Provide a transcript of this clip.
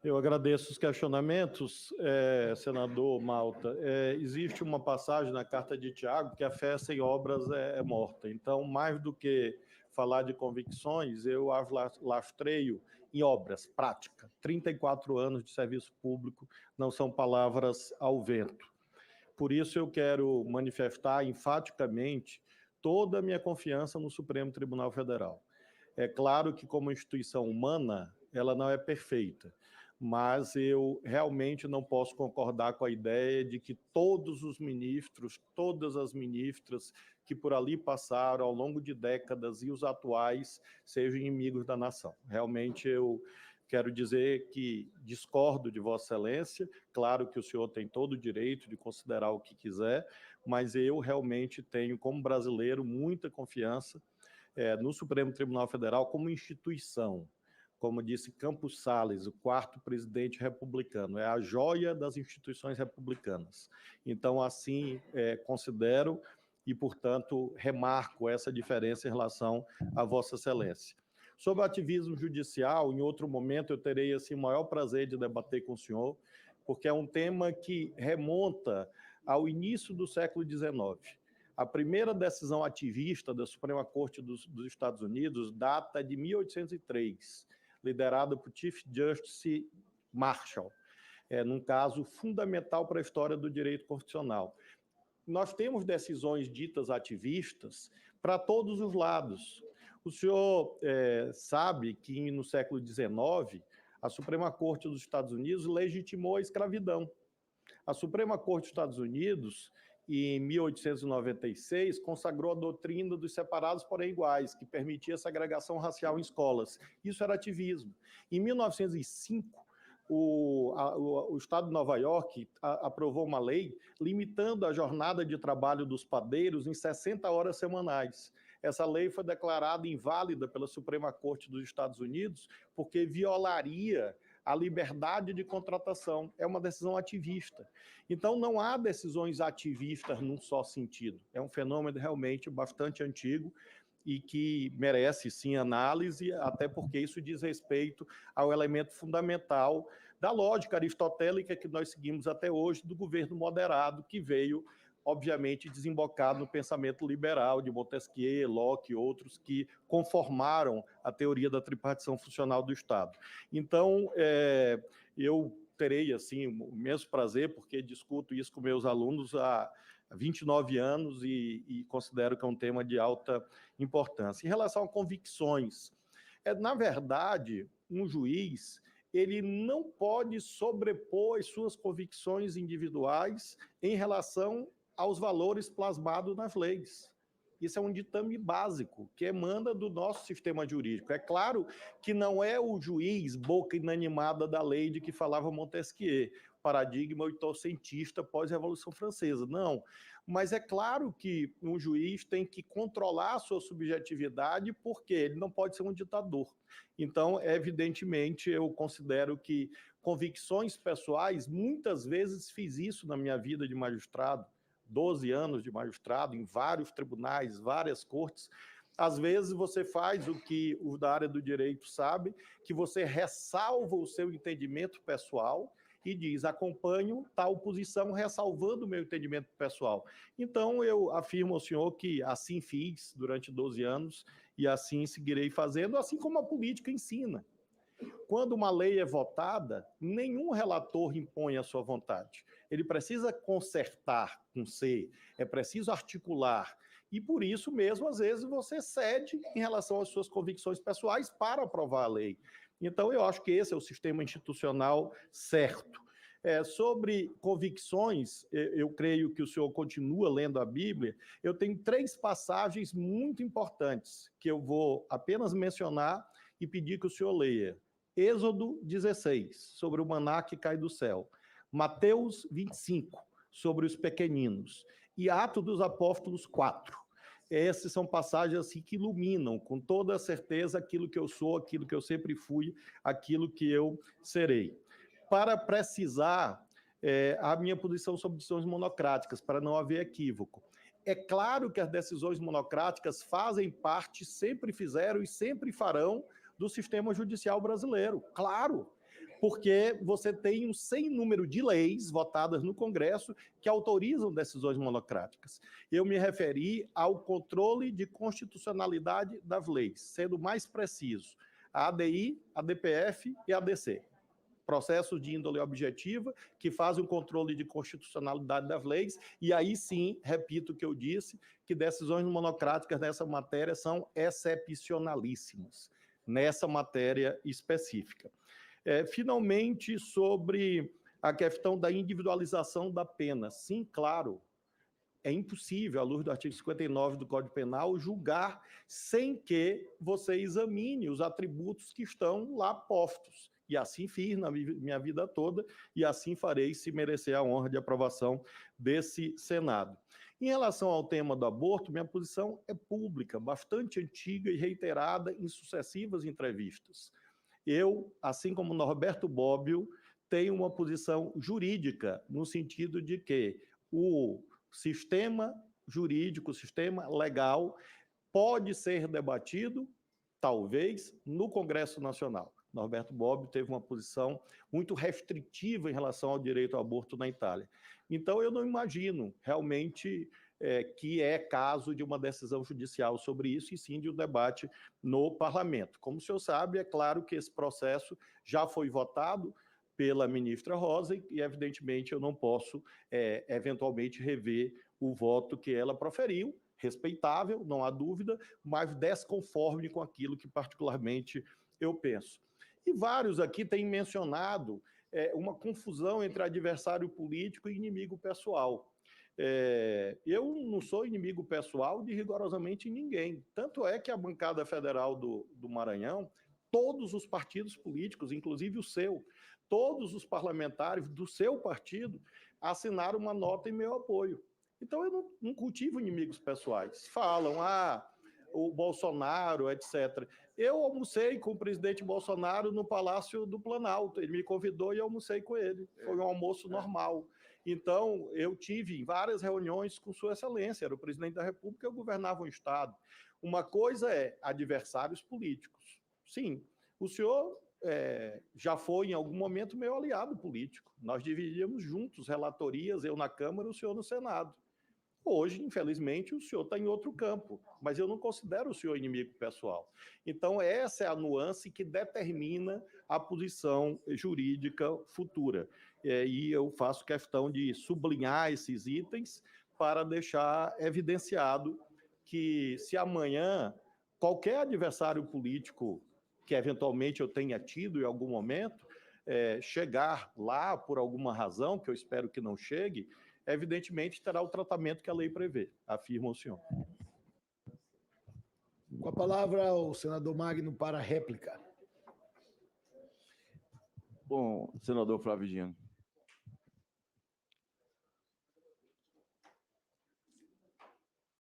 Eu agradeço os questionamentos, senador Malta. Existe uma passagem na Carta de Tiago que a fé sem obras é morta. Então, mais do que falar de convicções, eu as lastreio em obras, prática. 34 anos de serviço público não são palavras ao vento. Por isso, eu quero manifestar enfaticamente toda a minha confiança no Supremo Tribunal Federal. É claro que, como instituição humana, ela não é perfeita, mas eu realmente não posso concordar com a ideia de que todos os ministros, todas as ministras que por ali passaram ao longo de décadas e os atuais sejam inimigos da nação. Realmente eu quero dizer que discordo de Vossa Excelência, claro que o senhor tem todo o direito de considerar o que quiser, mas eu realmente tenho, como brasileiro, muita confiança no Supremo Tribunal Federal como instituição. Como disse Campos Salles, o quarto presidente republicano, é a joia das instituições republicanas. Então, assim, considero e, portanto, remarco essa diferença em relação a Vossa Excelência. Sobre o ativismo judicial, em outro momento eu terei assim, o maior prazer de debater com o senhor, porque é um tema que remonta ao início do século XIX. A primeira decisão ativista da Suprema Corte dos Estados Unidos data de 1803, liderada por Chief Justice Marshall, num caso fundamental para a história do direito constitucional. Nós temos decisões ditas ativistas para todos os lados. O senhor sabe que no século XIX, a Suprema Corte dos Estados Unidos legitimou a escravidão. A Suprema Corte dos Estados Unidos, em 1896, consagrou a doutrina dos separados, porém iguais, que permitia a segregação racial em escolas. Isso era ativismo. Em 1905, o Estado de Nova York aprovou uma lei limitando a jornada de trabalho dos padeiros em 60 horas semanais. Essa lei foi declarada inválida pela Suprema Corte dos Estados Unidos porque violaria a liberdade de contratação. É uma decisão ativista. Então, não há decisões ativistas num só sentido. É um fenômeno realmente bastante antigo e que merece, sim, análise, até porque isso diz respeito ao elemento fundamental da lógica aristotélica que nós seguimos até hoje, do governo moderado, que veio, obviamente, desembocar no pensamento liberal de Montesquieu, Locke e outros que conformaram a teoria da tripartição funcional do Estado. Então, eu terei, assim, o mesmo prazer, porque discuto isso com meus alunos há 29 anos e considero que é um tema de alta importância. Em relação a convicções, na verdade, um juiz ele não pode sobrepor as suas convicções individuais em relação aos valores plasmados nas leis. Isso é um ditame básico que emana do nosso sistema jurídico. É claro que não é o juiz boca inanimada da lei de que falava Montesquieu, paradigma oitocentista pós-Revolução Francesa. Não, mas é claro que um juiz tem que controlar a sua subjetividade porque ele não pode ser um ditador. Então, evidentemente, eu considero que convicções pessoais, muitas vezes fiz isso na minha vida de magistrado, 12 anos de magistrado, em vários tribunais, várias cortes. Às vezes você faz o que os da área do direito sabem, que você ressalva o seu entendimento pessoal e diz, acompanho tal posição, ressalvando o meu entendimento pessoal. Então, eu afirmo ao senhor que assim fiz durante 12 anos e assim seguirei fazendo, assim como a política ensina. Quando uma lei é votada, nenhum relator impõe a sua vontade. Ele precisa consertar com C, é preciso articular. E por isso mesmo, às vezes, você cede em relação às suas convicções pessoais para aprovar a lei. Então, eu acho que esse é o sistema institucional certo. Sobre convicções, eu creio que o senhor continua lendo a Bíblia. Eu tenho 3 passagens muito importantes que eu vou apenas mencionar e pedir que o senhor leia. Êxodo 16, sobre o maná que cai do céu. Mateus 25, sobre os pequeninos. E Atos dos Apóstolos 4. Essas são passagens assim, que iluminam com toda a certeza aquilo que eu sou, aquilo que eu sempre fui, aquilo que eu serei. Para precisar a minha posição sobre decisões monocráticas, para não haver equívoco. É claro que as decisões monocráticas fazem parte, sempre fizeram e sempre farão do sistema judicial brasileiro, claro. porque você tem um sem número de leis votadas no Congresso que autorizam decisões monocráticas. Eu me referi ao controle de constitucionalidade das leis, sendo mais preciso, a ADI, a DPF e a ADC. Processos de índole objetiva que fazem o controle de constitucionalidade das leis, e aí sim, repito o que eu disse, que decisões monocráticas nessa matéria são excepcionalíssimas, nessa matéria específica. Finalmente, sobre a questão da individualização da pena. Sim, claro, é impossível, à luz do artigo 59 do Código Penal, julgar sem que você examine os atributos que estão lá postos. E assim fiz na minha vida toda, e assim farei se merecer a honra de aprovação desse Senado. Em relação ao tema do aborto, minha posição é pública, bastante antiga e reiterada em sucessivas entrevistas. Eu, assim como Norberto Bobbio, tenho uma posição jurídica, no sentido de que o sistema jurídico, o sistema legal, pode ser debatido, talvez, no Congresso Nacional. Norberto Bobbio teve uma posição muito restritiva em relação ao direito ao aborto na Itália. Então, eu não imagino realmente que é caso de uma decisão judicial sobre isso, e sim de um debate no parlamento. Como o senhor sabe, é claro que esse processo já foi votado pela ministra Rosa e, evidentemente, eu não posso, eventualmente, rever o voto que ela proferiu, respeitável, não há dúvida, mas desconforme com aquilo que, particularmente, eu penso. E vários aqui têm mencionado uma confusão entre adversário político e inimigo pessoal. Eu não sou inimigo pessoal de rigorosamente ninguém. Tanto é que a bancada federal do Maranhão, todos os partidos políticos, inclusive o seu, todos os parlamentares do seu partido assinaram uma nota em meu apoio. Então, eu não cultivo inimigos pessoais. Falam, o Bolsonaro, etc. Eu almocei com o presidente Bolsonaro no Palácio do Planalto. Ele me convidou e eu almocei com ele. Foi um almoço normal. Então, eu tive várias reuniões com Sua Excelência, era o presidente da República, eu governava o Estado. Uma coisa é adversários políticos. Sim, o senhor já foi, em algum momento, meu aliado político. Nós dividíamos juntos relatorias, eu na Câmara, o senhor no Senado. Hoje, infelizmente, o senhor está em outro campo, mas eu não considero o senhor inimigo pessoal. Então, essa é a nuance que determina a posição jurídica futura. E eu faço questão de sublinhar esses itens para deixar evidenciado que, se amanhã qualquer adversário político que eventualmente eu tenha tido em algum momento chegar lá por alguma razão, que eu espero que não chegue, evidentemente terá o tratamento que a lei prevê, afirma o senhor. Com a palavra, o senador Magno para a réplica. Bom, senador Flávio Dino,